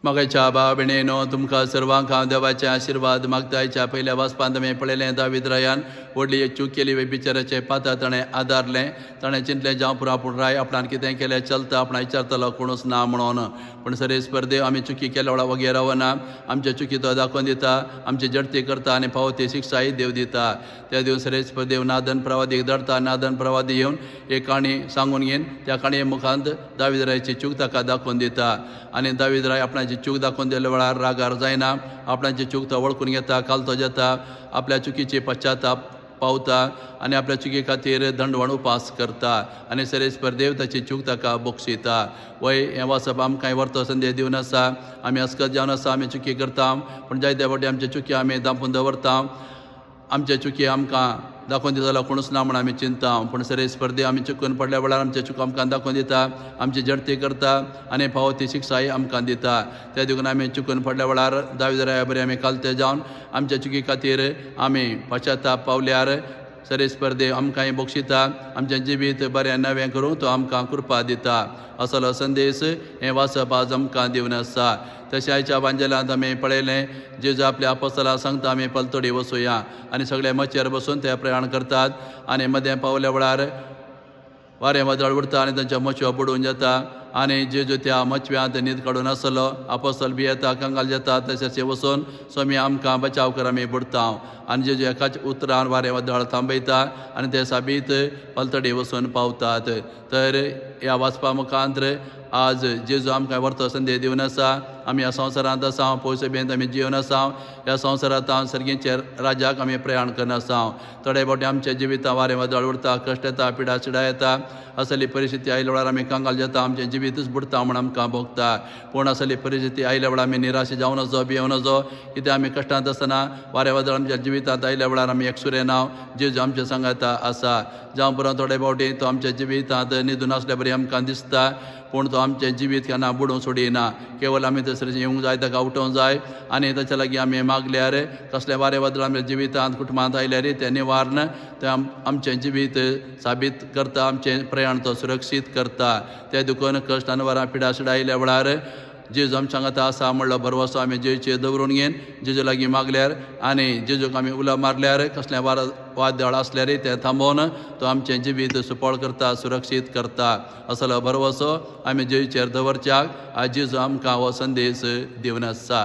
मगाच्या भाव भयणीनो तुमकां सर्वांक हांव देवाचे आशिर्वाद मागतायच्या पयल्या वाचपांत आमी पळयलें दावीद रायान व्हडली चूक केली बिचाराचे पाता ताणें आदारलें ताणें चिंतलें जावं पुरो आपूण राय आपणान कितें केलें चलता आपण विचारतलो कोणूच ना म्हणून पूण सरे स्पर्धे आमी चुकी केल्या वेळा वगैरे रावना आमच्या चुकी तो दाखोवन दिता आमची जडती करता आनी फावो ती शिक्षाय देव दिता त्या दिवस सरे स्पर्धेव नादन प्रवादीक धाडटा नादन प्रवादी येवन एक काणी सांगून घेवन त्या काणये मुखांत दावीद रायाची चूक ताका दाखोवन दिता आनी दावीद राय आपणाची चूक दाखोवन दिल्या वेळार रागार जायना आपणाची चूक तो वळखून घेता कालतो जाता आपल्या चुकीची पश्चाताप पावता आनी आपल्या चुकी खातीर दंडवण उपास करता आनी सरे स्पर्धेव ताची चूक ताका बक्षिता वय हें वाचप आमकां व्हरतो संदेश दिवन आसा आमी अस्कत जावन आसा आमी चुकी करता पूण जायते फावटी आमचे चुकी आमी दांपून दवरता आमचे चुकी आमकां दाखोवन दिता जाल्यार कोणूच ना म्हण आमी चिंता पूण सरे स्पर्धे आमी चुकून पडल्या वेळार आमचे चूक आमकां दाखोवन दिता आमची जडती करता आनी फावो ती शिक्षाय आमकां दिता त्या देखून आमी चुकून पडल्या वेळार दावीद राया बरें आमी कालते जावन आमच्या चुकी खातीर आमी पश्चाताप पावल्यार सरे स्पर्धे आमकांय बक्षिता आमचें जिवीत बरें नवें करूं तो आमकां कृपा दिता असलो संदेश हें वाचप आज आमकां दिवन आसा तशें आयच्या बांजेलांत आमी पळयलें जेजू आपल्या आपोस्तलांक सांगता आमी पलतडी वचुया आनी सगळे मच्छेर बसून ते प्रयाण करतात आनी मदें पावल्या वेळार वारें वादळ उरता आनी तांच्यो मच्छ्यो बुडून जाता आनी जेजू त्या मच्छव्यांत न्हीद काडून आसलो आपोस्तल बी येता कंगाल जाता तशेंच वचून स्वामी आमकां बचाव कर आमी बुडता आनी जेजू एकाच उतरान वारें वादळ थांबयता आनी ते साबीत पलतडी वचून पावतात तर ह्या वाचपा मुखांत्र आज जेजू आमकां व्हरतो संदेश दिवन आसा आमी ह्या संवसारांत आसा पयस बेंत आमी जिवन आसा ह्या संवसारांत हांव सर्गीचे राज्याक आमी प्रयाण करना आसा थोडे फावटी आमच्या जिवितां वारें वादळ उरता कश्ट येता पिडा चिडा येता असली परिस्थिती आयल्या वेळार आमी कांगाल जाता आमचें जिवीतच बुडता म्हण आमकां भोगता पूण असली परिस्थिती आयल्या वेळार आमी निराश जावन वचो भियेवन वचो कित्याक आमी कश्टांत आसतना वारें वादळ आमच्या जिवितांत आयल्या वेळार आमी एकसुरे नांव जेजू आमच्या सांगाता आसा जावं पुरो थोडे फावटी तो आमच्या जिवितांत न्हिदून आसल्या बरी आमकां दिसता पूण तो आमचें जिवीत केन्ना बुडूं सोडिना केवळ आमी थंयसर येवंक जाय ताका उठोवंक जाय आनी ताच्या लागीं आमी मागल्यार कसलें वारें वादळ आमच्या जिवितांत कुटुंबांत आयल्यार तें निवारण तें आमचें जिवीत साबीत करता आमचें प्रयाण तो सुरक्षीत करता ते दुखून कश्ट आनी वरां पिडा शिडा आयल्या वेळार जेजू आमच्या सांगाता आसा म्हणलो भरवसो आमी जेजूचेर दवरून घेवन जेजू लागीं मागल्यार आनी जेजूक आमी उलो मारल्यार कसलें वादळ आसल्यार तें थांबोवन तो आमचें जिवीत सुपळ करता सुरक्षीत करता असलो भरवसो आमी जेजूचेर दवरच्याक आज जेजू आमकां हो संदेश दिवन आसा.